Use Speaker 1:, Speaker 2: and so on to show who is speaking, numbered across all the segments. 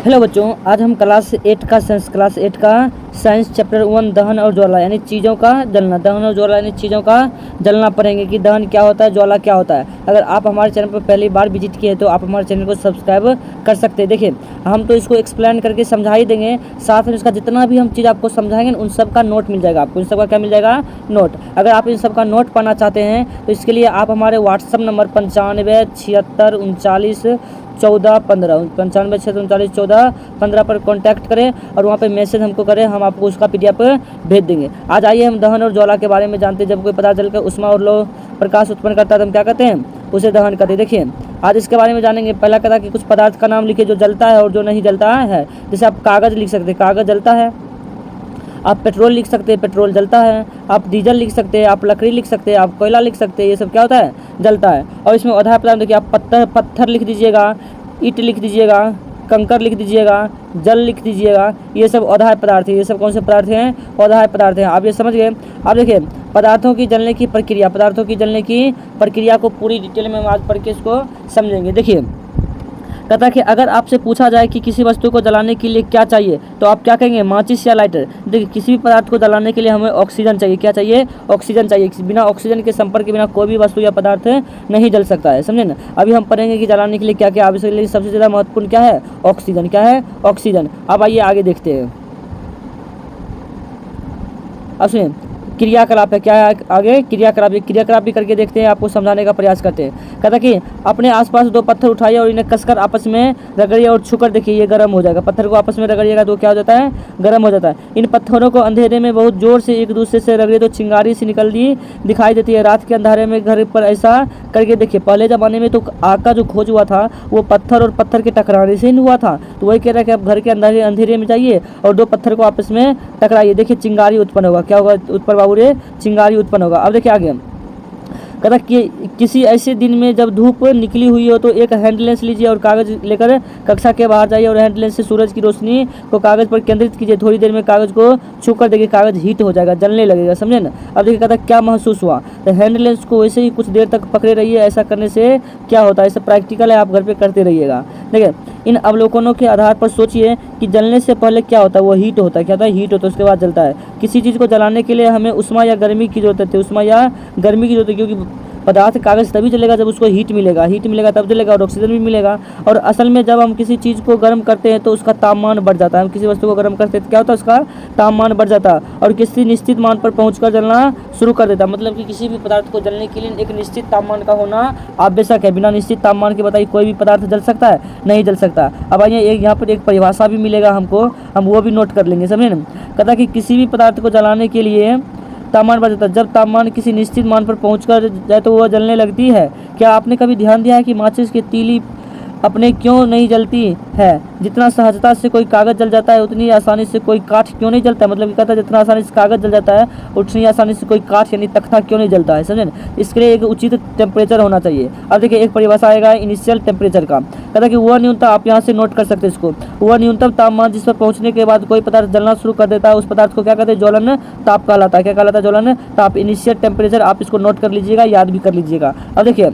Speaker 1: Hello बच्चों, आज हम क्लास 8 का साइंस चैप्टर 1 दहन और ज्वाला यानी चीज़ों का जलना। दहन और ज्वाला यानी चीज़ों का जलना पढ़ेंगे कि दहन क्या होता है, ज्वाला क्या होता है। अगर आप हमारे चैनल पर पहली बार विजिट किए तो आप हमारे चैनल को सब्सक्राइब कर सकते हैं। देखिए, हम तो इसको एक्सप्लेन करके समझा ही देंगे, साथ में इसका जितना भी हम चीज़ आपको समझाएंगे उन सब का नोट मिल जाएगा आपको। इन सब का क्या मिल जाएगा? नोट। अगर आप इन सब का नोट पाना चाहते हैं तो इसके लिए आप हमारे व्हाट्सअप नंबर 95 76 39 14 15 95 39 14 15 पर कांटेक्ट करें और वहाँ पे मैसेज हमको करें, हम आपको उसका PDF भेज देंगे। आज आइए हम दहन और ज्वाला के बारे में जानते हैं। जब कोई पदार्थ जलकर उष्मा और लौ प्रकाश उत्पन्न करता है तो हम क्या कहते हैं? उसे दहन कहते हैं। देखिए, आज इसके बारे में जानेंगे। पहला कहता है कि कुछ पदार्थ का नाम लिखिए जो जलता है और जो नहीं जलता है। जैसे आप कागज़ लिख सकते हैं, कागज़ जलता है। आप पेट्रोल लिख सकते हैं, पेट्रोल जलता है। आप डीजल लिख सकते हैं, आप लकड़ी लिख सकते हैं, आप कोयला लिख सकते हैं। ये सब क्या होता है? जलता है। और इसमें आधार पदार्थ देखिए, आप पत्थर लिख दीजिएगा, ईंट लिख दीजिएगा, कंकर लिख दीजिएगा, जल लिख दीजिएगा। ये सब आधार पदार्थ है। ये सब कौन से पदार्थ हैं? आधार पदार्थ हैं। आप ये समझ गए। अब देखिए, पदार्थों की जलने की प्रक्रिया, पदार्थों की जलने की प्रक्रिया को पूरी डिटेल में हम आज पढ़ के इसको समझेंगे। देखिए, कहता है कि अगर आपसे पूछा जाए कि किसी वस्तु को जलाने के लिए क्या चाहिए तो आप क्या कहेंगे? माचिस या लाइटर। देखिए, किसी भी पदार्थ को जलाने के लिए हमें ऑक्सीजन चाहिए। क्या चाहिए? ऑक्सीजन चाहिए। बिना ऑक्सीजन के संपर्क के बिना कोई भी वस्तु या पदार्थ नहीं जल सकता है, समझे ना। अभी हम पढ़ेंगे कि जलाने के लिए क्या क्या आवश्यक है। सबसे ज़्यादा महत्वपूर्ण क्या है? ऑक्सीजन। क्या है? ऑक्सीजन। अब आइए आगे देखते हैं। अब सुनिए, क्रियाकलाप है। क्या है आगे? क्रियाकलाप। क्रियाकलाप भी करके देखते हैं, आपको समझाने का प्रयास करते हैं। कहता कि अपने आसपास 2 पत्थर उठाइए और इन्हें कसकर आपस में रगड़िए और छूकर देखिए, ये गर्म हो जाएगा। पत्थर को आपस में रगड़िएगा तो क्या हो जाता है? गर्म हो जाता है। इन पत्थरों को अंधेरे में बहुत जोर से एक दूसरे से रगड़िए तो चिंगारी सी निकलती दिखाई देती है। रात के अंधेरे में घर पर ऐसा करके देखिए। पहले ज़माने में तो आग का जो खोज हुआ था वो पत्थर और पत्थर के टकराने से ही हुआ था। तो वही कह रहा है कि आप घर के अंधेरे में जाइए और 2 पत्थर को आपस में टकराइए, देखिए चिंगारी उत्पन्न होगा। क्या होगा उत्पन्न बाबू रे? चिंगारी उत्पन्न होगा। अब देखिए आगे कहता कि किसी ऐसे दिन में जब धूप निकली हुई हो तो एक हैंड लेंस लीजिए और कागज़ लेकर कक्षा के बाहर जाइए और हैंड लेंस से सूरज की रोशनी को कागज़ पर केंद्रित कीजिए। थोड़ी देर में कागज़ को छूकर देखिए, कागज़ हीट हो जाएगा, जलने लगेगा, समझे ना। अब देखिए, कहता क्या महसूस हुआ? तो हैंड लेंस को वैसे ही कुछ देर तक पकड़े रहिए। ऐसा करने से क्या होता है? ऐसा प्रैक्टिकल है, आप घर पर करते रहिएगा। देखिए, इन अवलोकनों के आधार पर सोचिए कि जलने से पहले क्या होता है? वो हीट होता है। क्या होता है? हीट होता है, उसके बाद जलता है। किसी चीज़ को जलाने के लिए हमें उष्मा या गर्मी की जरूरत है। उष्मा या गर्मी की जरूरत है, क्योंकि पदार्थ कागज़ तभी जलेगा जब उसको हीट मिलेगा। हीट मिलेगा तब जलेगा और ऑक्सीजन भी मिलेगा। और असल में जब हम किसी चीज़ को गर्म करते हैं तो उसका तापमान बढ़ जाता है। हम किसी वस्तु को गर्म करते हैं तो क्या होता है? उसका तापमान बढ़ जाता है और किसी निश्चित मान पर पहुंचकर जलना शुरू कर देता है। मतलब कि किसी भी पदार्थ को जलने के लिए एक निश्चित तापमान का होना आवश्यक है। बिना निश्चित तापमान के बताइए कोई भी पदार्थ जल सकता है? नहीं जल सकता। अब आइए, यहाँ पर एक परिभाषा भी मिलेगा हमको, हम वो भी नोट कर लेंगे, समझे ना। कहता कि किसी भी पदार्थ को जलाने के लिए तापमान बढ़ जाता है। जब तापमान किसी निश्चित मान पर पहुंचकर जाए तो वह जलने लगती है। क्या आपने कभी ध्यान दिया है कि माचिस की तीली अपने क्यों नहीं जलती है? जितना सहजता से कोई कागज़ जल जाता है उतनी आसानी से कोई काठ क्यों नहीं जलता है? मतलब कहता है जितना आसानी से कागज़ जल जाता है उतनी आसानी से कोई काठ यानी तख्ता क्यों नहीं जलता है, समझे ना। इसके लिए एक उचित टेम्परेचर होना चाहिए। अब देखिए, एक परिभाषा आएगा इनिशियल टेम्परेचर का। कहता है कि वह न्यूनतम, आप यहाँ से नोट कर सकते हैं इसको, वह न्यूनतम तापमान जिस पर पहुँचने के बाद कोई पदार्थ जलना शुरू कर देता है उस पदार्थ को क्या कहते हैं? ज्वलन ताप कहलाता है। क्या कहलाता है? ज्वलन ताप। इनिशियल टेम्परेचर आप इसको नोट कर लीजिएगा, याद भी कर लीजिएगा। अब देखिए,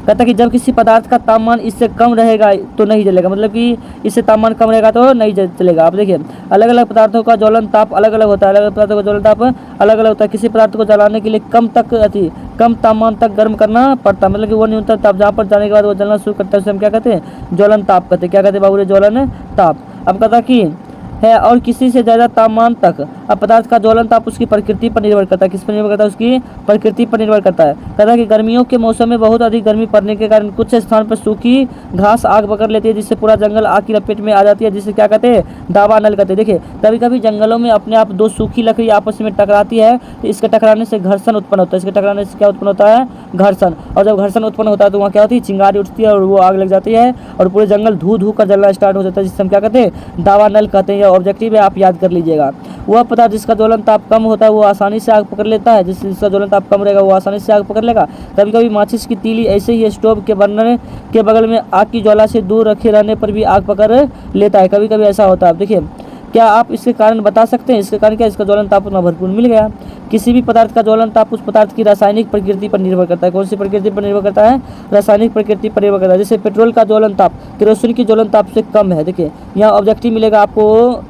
Speaker 1: कहता कि जब किसी पदार्थ का तापमान इससे कम रहेगा तो नहीं जलेगा। मतलब कि इससे तापमान कम रहेगा तो नहीं जलेगा। आप देखिए, अलग अलग पदार्थों का ज्वलन ताप अलग अलग होता है। अलग अलग पदार्थों का ज्वलन ताप अलग अलग होता है। किसी पदार्थ को जलाने के लिए कम तापमान तक गर्म करना पड़ता है। मतलब कि वो न्यूनतम ताप जहाँ पर जाने के बाद वो जलना शुरू करता है उसे हम क्या कहते हैं? ज्वलन ताप कहते हैं। क्या कहते हैं बाबू रे? ज्वलन ताप। अब कहता कि है और किसी से ज़्यादा तापमान तक। अब पदार्थ का ज्वलन ताप उसकी प्रकृति पर निर्भर करता है। किस पर निर्भर करता है? उसकी प्रकृति पर निर्भर करता है। कहता है कि गर्मियों के मौसम में बहुत अधिक गर्मी पड़ने के कारण कुछ स्थान पर सूखी घास आग पकड़ लेती है, जिससे पूरा जंगल आग की लपेट में आ जाती है, जिसे क्या कहते हैं? दावानल कहते हैं। देखिए, कभी कभी जंगलों में अपने आप 2 सूखी लकड़ी आपस में टकराती है तो इसके टकराने से घर्षण उत्पन्न होता है। इसके टकराने से क्या उत्पन्न होता है? घर्षण। और जब घर्षण उत्पन्न होता है तो वहाँ क्या होती है? चिंगारी उठती है और वो आग लग जाती है और पूरे जंगल धू धू कर जलना स्टार्ट हो जाता है, जिससे हम क्या कहते हैं? दावानल कहते हैं। या ऑब्जेक्टिव है, आप याद कर लीजिएगा। वह पदार्थ जिसका ज्वलन ताप कम होता है वो आसानी से आग पकड़ लेता है। जिसका ज्वलन ताप कम रहेगा वो आसानी से आग पकड़ लेगा। कभी कभी माचिस की तीली ऐसे ही स्टोव के बर्नर के बगल में आग की ज्वाला से दूर रखे रहने पर भी आग पकड़ लेता है। कभी कभी ऐसा होता है। देखिए, क्या आप इसके कारण बता सकते हैं? इसके कारण क्या, इसका ज्वलन ताप उतना भरपूर मिल गया। किसी भी पदार्थ का ज्वलन ताप उस पदार्थ की रासायनिक प्रकृति पर निर्भर करता है। कौन सी प्रकृति पर निर्भर करता है? रासायनिक प्रकृति पर निर्भर करता है। जैसे पेट्रोल का ज्वलन ताप केरोसिन की ज्वलन ताप से कम है। देखिए यहाँ ऑब्जेक्टिव मिलेगा आपको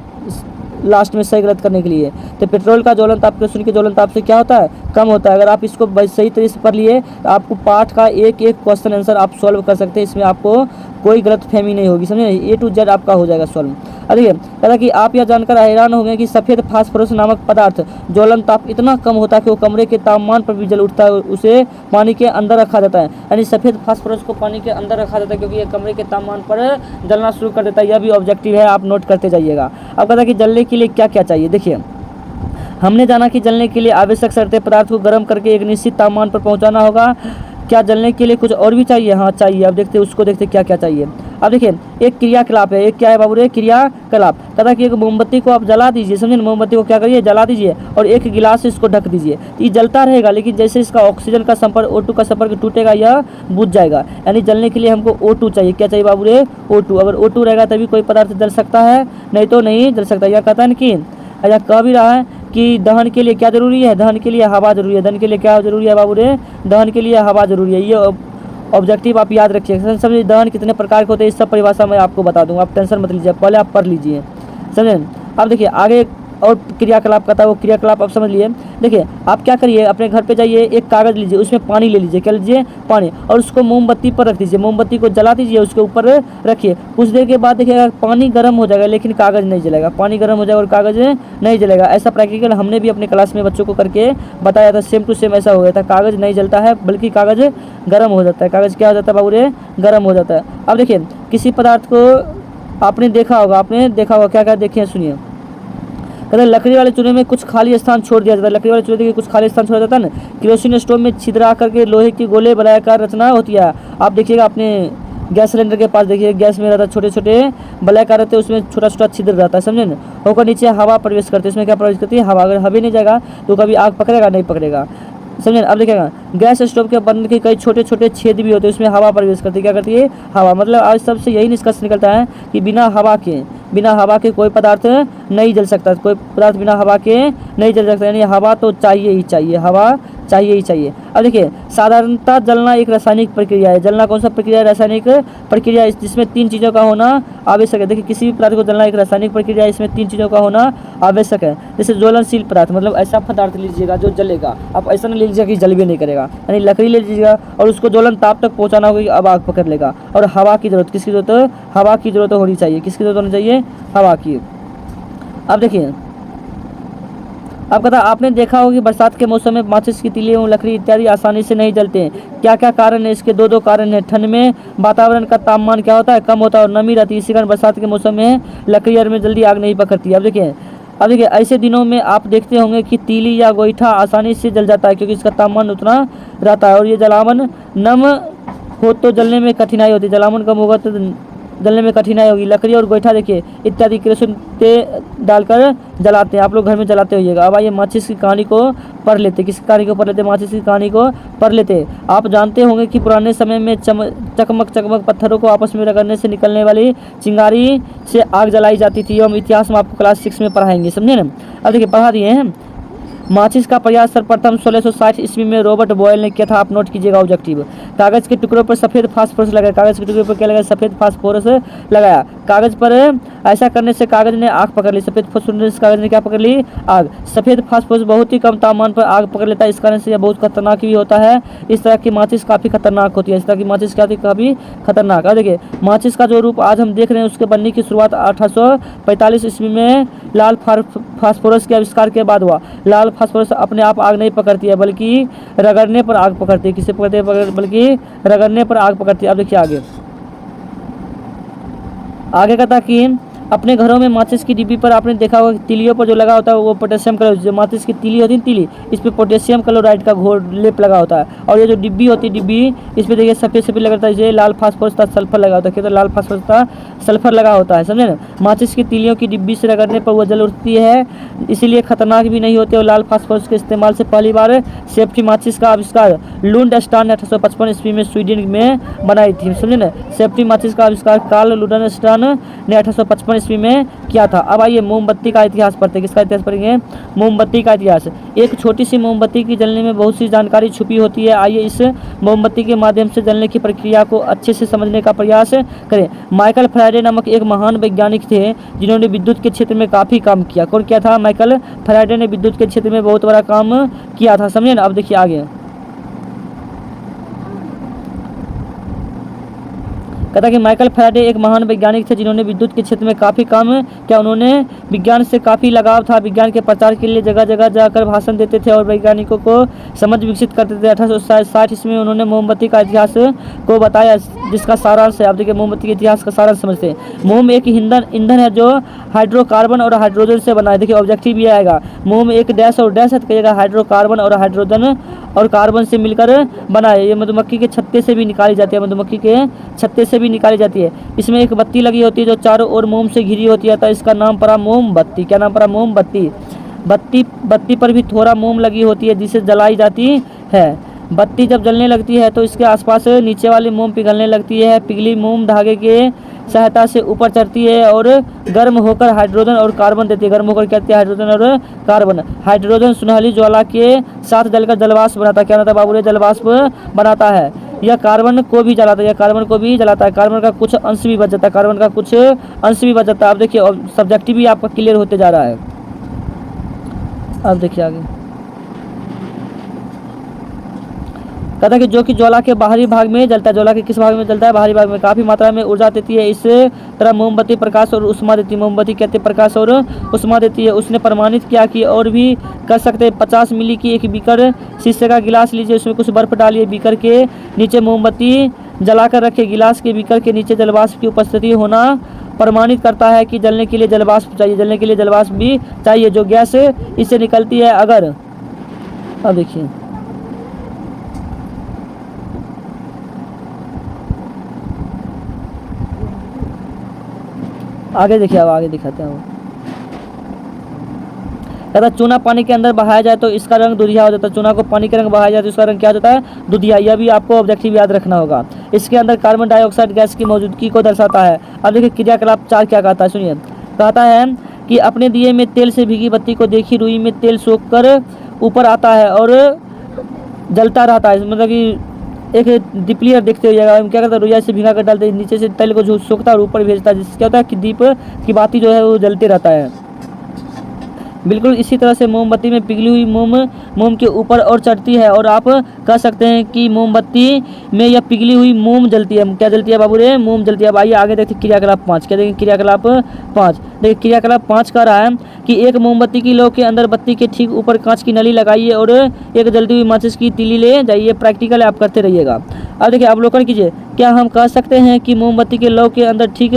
Speaker 1: लास्ट में सही गलत करने के लिए। तो पेट्रोल का ज्वलन ताप केरोसिन के ज्वलन ताप से क्या होता है? कम होता है। अगर आप इसको सही तरीके से पढ़ लिए तो आपको पाठ का एक एक क्वेश्चन आंसर आप सॉल्व कर सकते हैं। इसमें आपको कोई गलत फहमी नहीं होगी, समझे? A to Z आपका हो जाएगा सॉल्व। देखिए कहता कि आप यह जानकर हैरान हो गए कि सफ़ेद फास्फोरस नामक पदार्थ ज्वलन ताप इतना कम होता है कि वो कमरे के तापमान पर भी जल उठता है। उसे पानी के अंदर रखा जाता है, यानी सफ़ेद फास्फोरस को पानी के अंदर रखा जाता है क्योंकि ये कमरे के तापमान पर जलना शुरू कर देता है। यह भी ऑब्जेक्टिव है, आप नोट करते जाइएगा। अब कहता है कि जलने के लिए क्या क्या चाहिए। देखिए हमने जाना कि जलने के लिए आवश्यक शर्तें पदार्थ को गर्म करके एक निश्चित तापमान पर पहुंचाना होगा। क्या जलने के लिए कुछ और भी चाहिए? हाँ चाहिए। अब देखते हैं उसको, देखते क्या क्या चाहिए। अब देखिए एक क्रियाकलाप है, एक क्या है बाबू रे? क्रियाकलाप। कहता कि एक मोमबत्ती को आप जला दीजिए, समझे ना? मोमबत्ती को क्या करिए? जला दीजिए और एक गिलास से इसको ढक दीजिए। तो ये जलता रहेगा, लेकिन जैसे इसका ऑक्सीजन का संपर्क O2 का संपर्क टूटेगा यह बुझ जाएगा। यानी जलने के लिए हमको O2 चाहिए। क्या चाहिए बाबू रे? O2। अगर O2 रहेगा तभी कोई पदार्थ जल सकता है, नहीं तो नहीं जल सकता। यह कहता है ना कि ऐसा कह भी रहा है कि दहन के लिए क्या जरूरी है? दहन के लिए हवा जरूरी है। दहन के लिए क्या जरूरी है बाबू रे? दहन के लिए हवा जरूरी है। ये ऑब्जेक्टिव आप याद रखिए। समझिए दहन कितने प्रकार के होते हैं, इस सब परिभाषा मैं आपको बता दूंगा, आप टेंशन मत लीजिए, पहले आप पढ़ लीजिए, समझे? अब देखिए आगे और क्रियाकलाप कहता है, वो क्रियाकलाप आप समझ लिए। देखिए आप क्या करिए, अपने घर पे जाइए, एक कागज़ लीजिए, उसमें पानी ले लीजिए। क्या लीजिए? पानी। और उसको मोमबत्ती पर रख दीजिए, मोमबत्ती को जला दीजिए, उसके ऊपर रखिए। कुछ देर के बाद देखिएगा पानी गर्म हो जाएगा लेकिन कागज़ नहीं जलेगा। पानी गर्म हो जाएगा और कागज़ नहीं जलेगा। ऐसा प्रैक्टिकल हमने भी अपने क्लास में बच्चों को करके बताया था, सेम टू सेम ऐसा हो गया था। कागज़ नहीं जलता है बल्कि कागज़ गर्म हो जाता है। कागज़ क्या हो जाता है बाबू रे? गर्म हो जाता है। अब देखिए किसी पदार्थ को आपने देखा होगा, क्या क्या देखिए, सुनिए। कहते लकड़ी वाले चूल्हे में कुछ खाली स्थान छोड़ दिया जाता है। लकड़ी वाले चूल्हे देखिए कुछ खाली स्थान छोड़ा जाता है ना। केरोसिन स्टोव में छिद्रा करके लोहे की गोले बलायाकार रचना होती है। आप देखिएगा अपने गैस सिलेंडर के पास, देखिए गैस में रहता है छोटे छोटे बलायाकार रहते हैं, उसमें छोटा छोटा छिद्र रहता है, समझे ना? होकर नीचे हवा प्रवेश करती है। इसमें क्या प्रवेश करती है? हवा। अगर हवा नहीं जाएगा तो कभी आग पकड़ेगा नहीं पकड़ेगा, समझे? अब देखिएगा गैस स्टोव के बंद के कई छोटे छोटे छेद भी होते हैं, उसमें हवा प्रवेश करती है। क्या करती है? हवा। मतलब आज सबसे यही निष्कर्ष निकलता है कि बिना हवा के कोई पदार्थ नहीं जल सकता। कोई पदार्थ बिना हवा के नहीं जल सकता, यानी हवा तो चाहिए ही चाहिए, हवा चाहिए ही चाहिए। अब देखिए साधारणतः जलना एक रासायनिक प्रक्रिया है। जलना कौन सा प्रक्रिया है? रासायनिक प्रक्रिया, जिसमें तीन चीज़ों का होना आवश्यक है। देखिए किसी भी पदार्थ को जलना एक रासायनिक प्रक्रिया है, इसमें तीन चीज़ों का होना आवश्यक है। जैसे ज्वलनशील पदार्थ, मतलब ऐसा पदार्थ लीजिएगा जो जलेगा। आप ऐसा नहीं लीजिएगा कि जल भी नहीं करेगा, यानी लकड़ी ले लीजिएगा और उसको ज्वलन ताप तक पहुँचाना होगा कि अब आग पकड़ लेगा। और हवा की जरूरत, किसकी जरूरत? हवा की जरूरत होनी चाहिए। किसकी जरूरत होनी चाहिए? हवा की। अब देखिए अब कहता आपने देखा होगा कि बरसात के मौसम में माचिस की तीली एवं लकड़ी इत्यादि आसानी से नहीं जलते हैं। क्या क्या कारण है इसके? दो कारण है। ठंड में वातावरण का तापमान क्या होता है? कम होता है और नमी रहती है, इसी कारण बरसात के मौसम में लकड़ी में जल्दी आग नहीं पकड़ती। अब देखिए ऐसे दिनों में आप देखते होंगे कि तीली या गोईठा आसानी से जल जाता है क्योंकि इसका तापमान उतना रहता है और ये जलावन नम हो तो जलने में कठिनाई होती है। जलावन कम होगा तो जलने में कठिनाई होगी। लकड़ी और गोईठा देखिए इत्यादि केरोसिन डालकर जलाते हैं, आप लोग घर में जलाते होइएगा। अब आइए माचिस की कहानी को पढ़ लेते। किस कहानी को पढ़ लेते? माचिस की कहानी को पढ़ लेते। आप जानते होंगे कि पुराने समय में चकमक पत्थरों को आपस में रगड़ने से निकलने वाली चिंगारी से आग जलाई जाती थी। हम इतिहास में आपको क्लास 6 में पढ़ाएंगे, समझे ना? अब देखिए पढ़ा दिए हैं। माचिस का प्रयास सर्वप्रथम 1660 ईस्वी में रॉबर्ट बॉयल ने किया था। आप नोट कीजिएगा ऑब्जेक्टिव। कागज़ के टुकड़ों पर सफ़ेद फास्फोरस लगाया। कागज़ के टुकड़े पर क्या लगाया? सफ़ेद फास्फोरस लगाया कागज़ पर। ऐसा करने से कागज़ ने आग पकड़ ली। सफ़ेद फास्फोरस कागज़ ने क्या पकड़ ली? आग। सफ़ेद फास्फोरस बहुत ही कम तापमान पर आग पकड़ लेता है, इस कारण से यह बहुत खतरनाक भी होता है। इस तरह की माचिस काफ़ी खतरनाक होती है। इस तरह की माचिस क्या होती है? काफ़ी खतरनाक। और देखिए माचिस का जो रूप आज हम देख रहे हैं उसके बनने की शुरुआत 1845 ईस्वी में लाल फास्फोरस के आविष्कार के बाद हुआ। लाल फास्फोरस अपने आप आग नहीं पकड़ती है बल्कि रगड़ने पर आग पकड़ती है। किसे पकड़ती है? बल्कि रगड़ने पर आग पकड़ती है। अब देखिए आगे कहता कि अपने घरों में माचिस की डिब्बी पर आपने देखा होगा कि तीलियों पर जो लगा होता है वो पोटेशियम क्लोराइड, जो माचिस की तीली होती है तीली, इस पर पोटेशियम क्लोराइड का घोल लेप लगा होता है। और ये जो डिब्बी होती है डिब्बी, इस पर देखिए सफ़ेद सफ़ेद लगा होता है, ये लाल फास्फोरस का सल्फर लगा होता है। क्या? तो लाल फास्फोरस का सल्फर लगा होता है, समझे ना? माचिस की तीलियों की डिब्बी से रगड़ने पर वो जल उठती है, इसीलिए खतरनाक भी नहीं होती। और लाल फास्फोरस के इस्तेमाल से पहली बार सेफ्टी माचिस का आविष्कार लुंडस्टान ने 1855 ईस्वी में स्वीडन में बनाई थी, समझे ना? सेफ्टी माचिस का आविष्कार कार्ल लुंडस्टान ने 1855 ईस्वी में किया था। अब आइए मोमबत्ती का इतिहास पढ़ते हैं। किसका इतिहास पढ़ेंगे? मोमबत्ती का इतिहास। एक छोटी सी मोमबत्ती की जलने में बहुत सी जानकारी छुपी होती है। आइए इस मोमबत्ती के माध्यम से जलने की प्रक्रिया को अच्छे से समझने का प्रयास करें। माइकल फैराडे नामक एक महान वैज्ञानिक थे जिन्होंने विद्युत के क्षेत्र में काफ़ी काम किया। कौन किया था? माइकल फैराडे ने विद्युत के क्षेत्र में बहुत बड़ा काम किया था। समझे ना? अब देखिए आगे कहता कि माइकल फैराडे एक महान वैज्ञानिक थे जिन्होंने विद्युत के क्षेत्र में काफ़ी काम किया। उन्होंने विज्ञान से काफ़ी लगाव था। विज्ञान के प्रचार के लिए जगह जगह जाकर भाषण देते थे और वैज्ञानिकों को समझ विकसित करते थे। 1860 ईस्वी में उन्होंने मोमबत्ती का इतिहास को बताया, जिसका सारांश है। आप देखिए मोमबत्ती के इतिहास का सारांश समझते हैं। मोम एक ईंधन है जो हाइड्रोकार्बन और हाइड्रोजन से बना है। देखिए ऑब्जेक्टिव ये आएगा, मोम एक डैश और डैश है तो कहिएगा हाइड्रोकार्बन और हाइड्रोजन और कार्बन से मिलकर बना है। ये मधुमक्खी के छत्ते से भी निकाली जाती है। मधुमक्खी के छत्ते से भी निकाली जाती है। इसमें एक बत्ती लगी होती है जो चारों ओर मोम से घिरी होती है, तो इसका नाम पड़ा मोमबत्ती। क्या नाम पड़ा? मोमबत्ती। बत्ती पर भी थोड़ा मोम लगी होती है जिसे जलाई जाती है। बत्ती जब जलने लगती है तो इसके आसपास नीचे वाली मोम पिघलने लगती है। पिघली मोम धागे के सहायता से ऊपर चढ़ती है और गर्म होकर हाइड्रोजन और कार्बन देती है। गर्म होकर क्या देती है? हाइड्रोजन और कार्बन। हाइड्रोजन सुनहली ज्वाला के साथ जलकर जलवाष्प बनाता है। क्या बनाता है बाबू रे? जलवाष्प बनाता है। यह कार्बन को भी जलाता है। यह कार्बन को भी जलाता है। कार्बन का कुछ अंश भी बच जाता है। कार्बन का कुछ अंश भी बच जाता है। अब देखिए सब्जेक्टिव भी आपका क्लियर होते जा रहा है। अब देखिए आगे कहता है कि जो कि ज्वाला के बाहरी भाग में जलता है। ज्वाला के किस भाग में जलता है? बाहरी भाग में। काफ़ी मात्रा में ऊर्जा देती है। इस तरह मोमबत्ती प्रकाश और उष्मा देती है। मोमबत्ती कहते हैं प्रकाश और उष्मा देती है। उसने प्रमाणित किया कि और भी कर सकते हैं। 50 मिली की एक बीकर शीशे का गिलास लीजिए, उसमें कुछ बर्फ डालिए, बीकर के नीचे मोमबत्ती जलाकर रखे। गिलास के बीकर के नीचे जलवाष्प की उपस्थिति होना प्रमाणित करता है कि जलने के लिए जलवाष्प चाहिए। जलने के लिए जलवाष्प भी चाहिए जो गैस इससे निकलती है। अगर अब देखिए आगे देखिए, अब आगे दिखाते हैं। कहता चूना पानी के अंदर बहाया जाए तो इसका रंग दुधिया हो जाता है। चूना को पानी के रंग बहाया जाए तो इसका रंग क्या हो जाता है? दुधिया। यह भी आपको ऑब्जेक्टिव याद रखना होगा। इसके अंदर कार्बन डाइऑक्साइड गैस की मौजूदगी को दर्शाता है। अब देखिए क्रियाकलाप 4 क्या कहता है, सुनिए। कहता है कि अपने दिए में तेल से भीगी बत्ती को देखी रुई में तेल सोख कर ऊपर आता है और जलता रहता है। मतलब कि एक दीपलियर देखते हो जाएगा। क्या करता है? रुइया से भिगा कर डालते हैं, नीचे से तेल को सोखता है और ऊपर भेजता है, जिससे क्या होता है कि दीप की बाती जो है वो जलते रहता है। बिल्कुल इसी तरह से मोमबत्ती में पिघली हुई मोम के ऊपर और चढ़ती है और आप कह सकते हैं कि मोमबत्ती में यह पिघली हुई मोम जलती है। क्या जलती है बाबू रे? मोम जलती है। अब आइए आगे देखते क्रियाकलाप 5। क्या देखेंगे? क्रियाकलाप 5। देखिए क्रियाकलाप 5 कह रहा है कि एक मोमबत्ती की लौ के अंदर बत्ती के ठीक ऊपर कांच की नली लगाइए और एक जलती हुई माचिस की तीली ले जाइए। प्रैक्टिकल आप करते रहिएगा। अब देखिए अवलोकन कीजिए। क्या हम कह सकते हैं कि मोमबत्ती के लौ के अंदर ठीक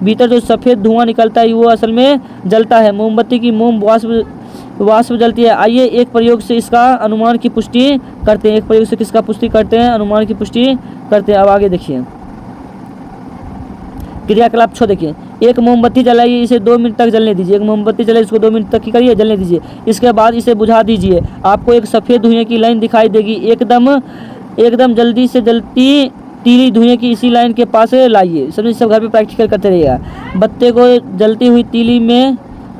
Speaker 1: भीतर जो सफ़ेद धुआं निकलता है वो असल में जलता है? मोमबत्ती की मोम वाष्प जलती है। आइए एक प्रयोग से इसका अनुमान की पुष्टि करते हैं। एक प्रयोग से किसका पुष्टि करते हैं? अनुमान की पुष्टि करते हैं। अब आगे देखिए क्रियाकलाप 6 देखिए। एक मोमबत्ती जलाइए, इसे 2 मिनट तक जलने दीजिए। एक मोमबत्ती जलाइए, इसको 2 मिनट तक की करिए जलने दीजिए। इसके बाद इसे बुझा दीजिए। आपको एक सफ़ेद धुएं की लाइन दिखाई देगी। एकदम जल्दी से जलती तीली धुएं की इसी लाइन के पास लाइए। समझिए, सब घर पे प्रैक्टिकल करते रहिएगा। बत्ते को जलती हुई तीली में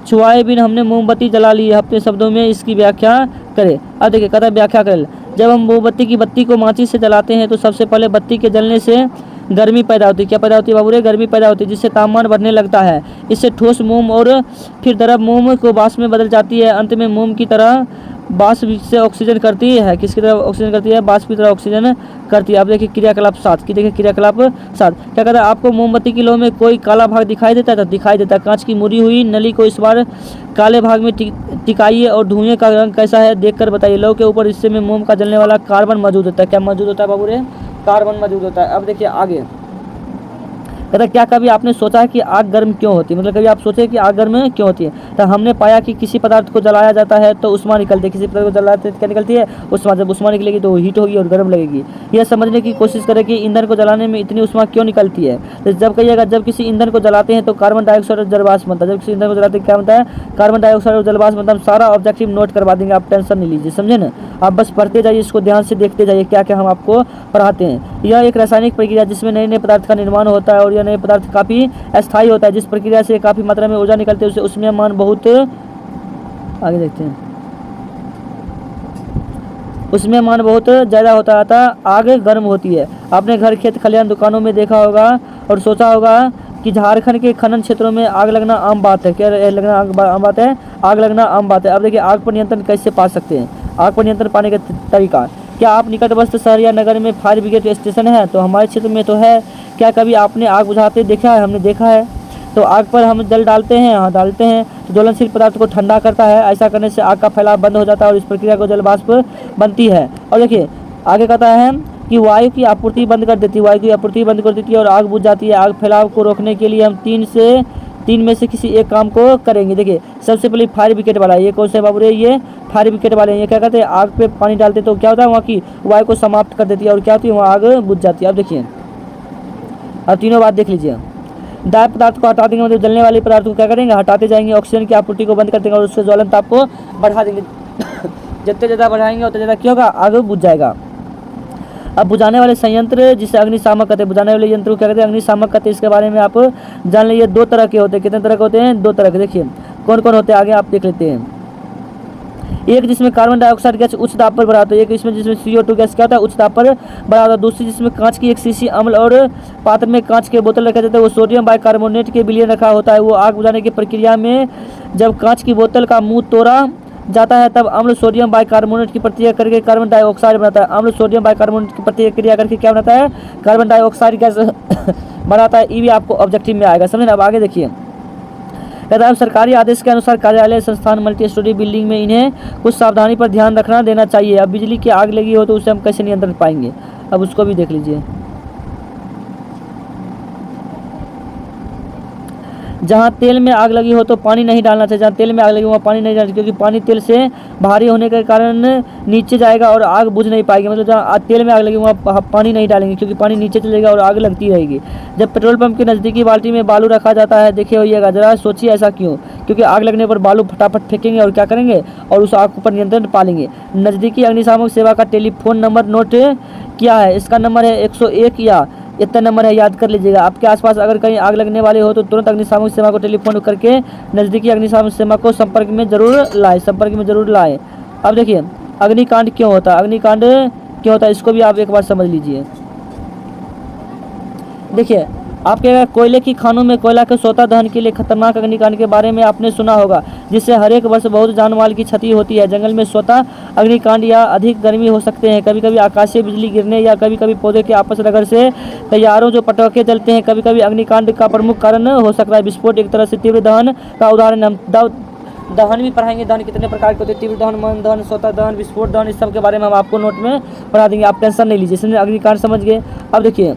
Speaker 1: छुआए बिन हमने मोमबत्ती जला ली है। अपने शब्दों में इसकी व्याख्या करें। अब देखिए कहता है व्याख्या करें। जब हम मोमबत्ती की बत्ती को माचिस से जलाते हैं तो सबसे पहले बत्ती के जलने से गर्मी पैदा होती है। क्या पैदा होती है बाबू रे? गर्मी पैदा होती है, जिससे तापमान बढ़ने लगता है। इससे ठोस मोम और फिर द्रव मोम को वाष्प में बदल जाती है। अंत में मोम की तरह वाष्प से ऑक्सीजन करती है। किसकी तरह ऑक्सीजन करती है? वाष्प की तरह ऑक्सीजन करती है। अब देखिए क्रियाकलाप 7 की। देखिए क्रियाकलाप 7 क्या कहता है? आपको मोमबत्ती की लौ में कोई काला भाग दिखाई देता है? तो दिखाई देता है। कांच की मुड़ी हुई नली को इस बार काले भाग में टिकाइए और धुएं का रंग कैसा है देखकर बताइए। लौ के ऊपर हिस्से में मोम का जलने वाला कार्बन मौजूद होता है। क्या मौजूद होता है बाबू रे? कार्बन मौजूद होता है। अब देखिए आगे कहता क्या कभी आपने सोचा है कि आग गर्म क्यों होती है? मतलब कभी आप सोचे कि आग गर्म क्यों होती है? तो हमने पाया कि किसी पदार्थ को जलाया जाता है तो उष्मा निकलती है। किसी पदार्थ को जलाते क्या निकलती है? उष्मा। जब उष्मा निकलेगी तो हीट होगी और गर्म लगेगी। यह समझने की कोशिश करें कि ईंधन को जलाने में इतनी उष्मा क्यों निकलती है। तो जब कहिएगा जब किसी ईंधन को जलाते हैं तो कार्बन डाइऑक्साइड और जलवाष्प बनता है। जब किसी ईंधन को जलाते हैं क्या बनता है? कार्बन डाइऑक्साइड और जलवाष्प बनता है। सारा ऑब्जेक्टिव नोट करवा देंगे, आप टेंशन नहीं लीजिए। समझे ना? आप बस पढ़ते जाइए, इसको ध्यान से देखते जाइए क्या क्या हम आपको पढ़ाते हैं। यह एक रासायनिक प्रक्रिया जिसमें नए नए पदार्थ का निर्माण होता है और या नए पदार्थ काफ़ी अस्थायी होता है। जिस प्रक्रिया से काफ़ी मात्रा में ऊर्जा निकलती है उसे उसमें मान बहुत, आगे देखते हैं, उसमें मान बहुत ज़्यादा होता है अतः आग गर्म होती है। आपने घर, खेत, खलिहान, दुकानों में देखा होगा और सोचा होगा कि झारखंड के खनन क्षेत्रों में आग लगना आम बात है। क्या लगना आम बात है? आग लगना आम बात है। अब देखिए आग पर नियंत्रण कैसे पा सकते हैं। आग पर नियंत्रण पाने का तरीका, क्या आप निकटवर्ती शहर या नगर में फायर ब्रिगेड स्टेशन है? तो हमारे क्षेत्र में तो है। क्या कभी आपने आग बुझाते देखा है? हमने देखा है। तो आग पर हम जल डालते हैं, हाँ डालते हैं, तो ज्वलनशील पदार्थ को ठंडा करता है। ऐसा करने से आग का फैलाव बंद हो जाता है और इस प्रक्रिया को जल वाष्प बनती है। और देखिए आगे कहता है कि वायु की आपूर्ति बंद कर देती है, वायु की आपूर्ति बंद कर देती है और आग बुझ जाती है। आग फैलाव को रोकने के लिए हम तीन में से किसी एक काम को करेंगे। देखिए सबसे पहले फायर ब्रिगेड वाला, ये कौन से बाबू रे? ये फायर ब्रिगेड वाले हैं। ये क्या कहते हैं? आग पे पानी डालते तो क्या होता है, वहाँ की वायु को समाप्त कर देती है और क्या होती है, वहाँ आग बुझ जाती है। अब देखिए अब तीनों बात देख लीजिए। दाह्य पदार्थ को हटा देंगे, मतलब जलने वाले पदार्थ को क्या करेंगे, हटाते जाएंगे। ऑक्सीजन की आपूर्ति को बंद कर देंगे और उससे ज्वलन ताप को बढ़ा देंगे। जितने ज़्यादा बढ़ाएंगे उतने ज़्यादा क्या होगा, आग बुझ जाएगा। अब बुझाने वाले संयंत्र जिसे अग्निशामक कहते हैं, बुझाने वाले यंत्र को क्या कहते हैं, अग्निशामक कहते हैं। इसके बारे में आप जान लीजिए। 2 तरह के होते हैं। कितने तरह के होते हैं? 2 तरह के। देखिए कौन कौन होते हैं, आगे आप देख लेते हैं। एक जिसमें कार्बन डाइऑक्साइड गैस उच्च दाब पर बढ़ा होता है, एक इसमें जिसमें CO2 गैस क्या होता है, उच्च दाब पर बढ़ा होता है। दूसरी जिसमें कांच की एक शीशी अम्ल और पात्र में कांच के बोतल रखे जाते हैं, वो सोडियम बाइकार्बोनेट के विलयन रखा होता है। वो आग बुझाने की प्रक्रिया में जब कांच की बोतल का मुंह तोड़ा जाता है तब अम्ल सोडियम बाइकार्बोनेट की प्रतिक्रिया करके कार्बन डाइऑक्साइड बनाता है। अम्ल सोडियम बाइकार्बोनेट की प्रतिक्रिया करके क्या बनाता है, कार्बन डाइऑक्साइड गैस बनाता है। ये भी आपको ऑब्जेक्टिव में आएगा, समझे ना। अब आगे देखिए, कहता है सरकारी आदेश के अनुसार कार्यालय, संस्थान, मल्टी स्टोरी बिल्डिंग में इन्हें कुछ सावधानी पर ध्यान रखना देना चाहिए। अब बिजली की आग लगी हो तो उसे हम कैसे नियंत्रण पाएंगे, अब उसको भी देख लीजिए। जहाँ तेल में आग लगी हो तो पानी नहीं डालना चाहिए। जहाँ तेल में आग लगी हो वहाँ पानी नहीं डालना चाहिए, क्योंकि पानी तेल से भारी होने के कारण नीचे जाएगा और आग बुझ नहीं पाएगी। मतलब जहाँ तेल में आग लगी वहाँ पानी नहीं डालेंगे, क्योंकि पानी नीचे चलेगा और आग लगती रहेगी। जब पेट्रोल पंप के नज़दीकी बाल्टी में बालू रखा जाता है, देखे होइएगा, जरा सोचिए ऐसा क्यों? क्योंकि आग लगने पर बालू फटाफट फेंकेंगे और क्या करेंगे, और उस आग पर नियंत्रण पा लेंगे। नज़दीकी अग्निशामक सेवा का टेलीफोन नंबर नोट किया है? इसका नंबर है 101 या इतना नंबर है, याद कर लीजिएगा। आपके आसपास अगर कहीं आग लगने वाली हो तो तुरंत अग्निशामक सेवा को टेलीफोन करके नज़दीकी अग्निशामक सेवा को संपर्क में जरूर लाएं। अब देखिए अग्निकांड क्यों होता है, अग्निकांड क्यों होता है, इसको भी आप एक बार समझ लीजिए। देखिए आपके कोयले की खानों में कोयला के स्वतः दहन के लिए खतरनाक अग्निकांड के बारे में आपने सुना होगा, जिससे हर एक वर्ष बहुत जान माल की क्षति होती है। जंगल में स्वतः अग्निकांड या अधिक गर्मी हो सकते हैं। कभी कभी आकाशीय बिजली गिरने या कभी कभी पौधे के आपस रगड़ से तैयारों जो पटाखे जलते हैं, कभी कभी अग्निकांड का प्रमुख कारण हो सकता है। विस्फोट एक तरह से तीव्र दहन का उदाहरण। हम दहन भी पढ़ाएंगे, दहन कितने प्रकार के होते हैं, तीव्र दहन, मंद दहन, स्वतः दहन, विस्फोट दहन, इस सब के बारे में हम आपको नोट में पढ़ा देंगे, आप टेंशन नहीं लीजिए। समझे, अग्निकांड समझ गए। अब देखिए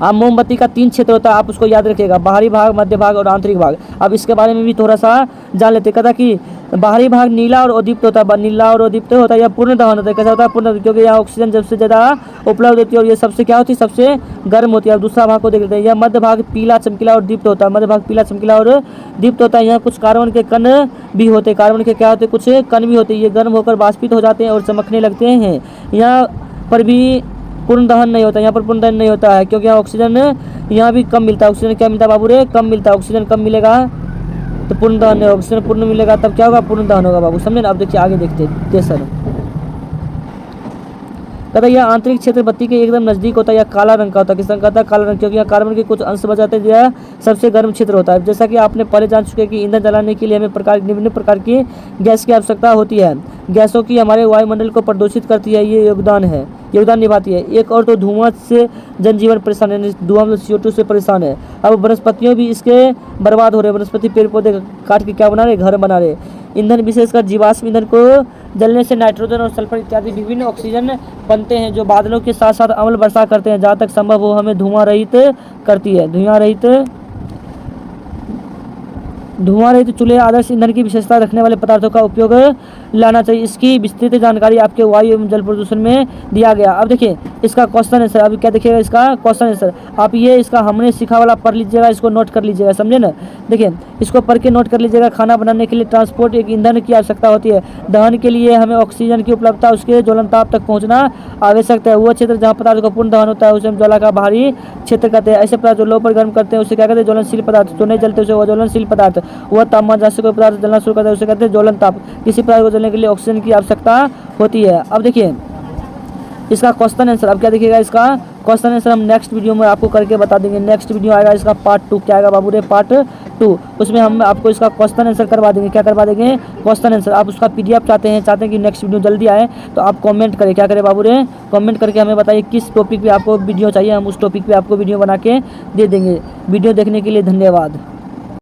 Speaker 1: अब मोमबत्ती का 3 क्षेत्र होता है, आप उसको याद रखिएगा, बाहरी भाग, मध्य भाग और आंतरिक भाग। अब इसके बारे में भी थोड़ा सा जान लेते। कहता कि बाहरी भाग नीला और उद्दीप्त होता है, नीला और उद्दीप्त होता है, या पूर्ण दहन होता है। कैसा होता है? पूर्ण, क्योंकि यहाँ ऑक्सीजन सबसे ज़्यादा उपलब्ध होती है और ये सबसे क्या होती है, सबसे गर्म होती है। और दूसरा भाग को देख लेते हैं, यह मध्य भाग पीला, चमकीला और दीप्त होता है। मध्य भाग पीला, चमकीला और दीप्त होता है। यहाँ कुछ कार्बन के कण भी होते हैं, कार्बन के क्या होते हैं, कुछ कण भी होते हैं। ये गर्म होकर वाष्पित हो जाते हैं और चमकने लगते हैं। यहाँ पर भी पूर्ण दहन नहीं होता, यहाँ पर पूर्ण दहन नहीं होता है, क्योंकि यहाँ ऑक्सीजन यहाँ भी कम मिलता है। ऑक्सीजन क्या मिलता है बाबू रे? कम मिलता है। ऑक्सीजन कम मिलेगा तो पूर्ण दहन नहीं होगा, ऑक्सीजन पूर्ण मिलेगा तब क्या होगा, पूर्ण दहन होगा बाबू, समझे ना। अब देखिए आगे देखते हैं। तेसर कहता है यह आंतरिक क्षेत्र बत्ती के एकदम नजदीक होता है, या काला रंग का होता है। किस रंग का होता है? काला रंग, क्योंकि यहाँ कार्बन के कुछ अंश बच जाते हैं। यह सबसे गर्म क्षेत्र होता है। जैसा कि आपने पहले जान चुके हैं कि ईंधन जलाने के लिए हमें विभिन्न प्रकार की गैस की आवश्यकता होती है। गैसों की हमारे वायुमंडल को प्रदूषित करती है, ये योगदान निभाती है। एक और तो धुआं से जनजीवन परेशान है, धुआं मतलब CO2 से परेशान है। अब वनस्पतियों भी इसके बर्बाद हो रहे हैं। वनस्पति पेड़ पौधे काट के क्या बना रहे, घर बना रहे। ईंधन विशेषकर जीवाश्म ईंधन को जलने से नाइट्रोजन और सल्फर इत्यादि विभिन्न ऑक्सीजन बनते हैं, जो बादलों के साथ साथ अम्ल वर्षा करते हैं। जहाँ तक संभव हो हमें धुआं रहित करती है। धुआं रहित चूल्हे आदर्श ईंधन की विशेषता रखने वाले पदार्थों का उपयोग लाना चाहिए, इसकी विस्तृत जानकारी आपके वायु एवं जल प्रदूषण में दिया गया। अब देखिए इसका क्वेश्चन आंसर, अभी क्या देखिएगा इसका क्वेश्चन आंसर, आप ये इसका हमने सीखा वाला पढ़ लीजिएगा, इसको नोट कर लीजिएगा, समझे ना। देखिए इसको पढ़ के नोट कर लीजिएगा। खाना बनाने के लिए ट्रांसपोर्ट एक ईंधन की आवश्यकता होती है। दहन के लिए हमें ऑक्सीजन की उपलब्धता, उसके ज्वलन ताप तक पहुंचना आवश्यक है। वो क्षेत्र जहाँ पदार्थ का पूर्ण दहन होता है उसे हम ज्वाला का बाहरी क्षेत्र कहते हैं। ऐसे पदार्थ जो लो पर गर्म करते हैं उसे क्या कहते हैं, ज्वलनशील पदार्थ। जो नहीं जलते उसे ज्वलनशील पदार्थ। वह तापमान जहाँ से कोई पदार्थ जलना शुरू करता है उसे कहते हैं ज्वलन ताप। किसी पदार्थ को जलने के लिए ऑक्सीजन की आवश्यकता होती है। अब देखिए इसका क्वेश्चन आंसर, अब क्या देखिएगा इसका क्वेश्चन आंसर हम नेक्स्ट वीडियो में आपको करके बता देंगे। नेक्स्ट वीडियो आएगा इसका पार्ट 2, क्या आएगा बाबू रे, पार्ट 2। उसमें हम आपको इसका क्वेश्चन आंसर करवा देंगे। क्या करवा देंगे, क्वेश्चन आंसर। आप उसका PDF चाहते हैं कि नेक्स्ट वीडियो जल्दी आए, तो आप कमेंट करें, क्या करें बाबू रे, कमेंट करके हमें बताइए किस टॉपिक पे आपको वीडियो चाहिए, हम उस टॉपिक पे आपको वीडियो बना के दे देंगे। वीडियो देखने के लिए धन्यवाद।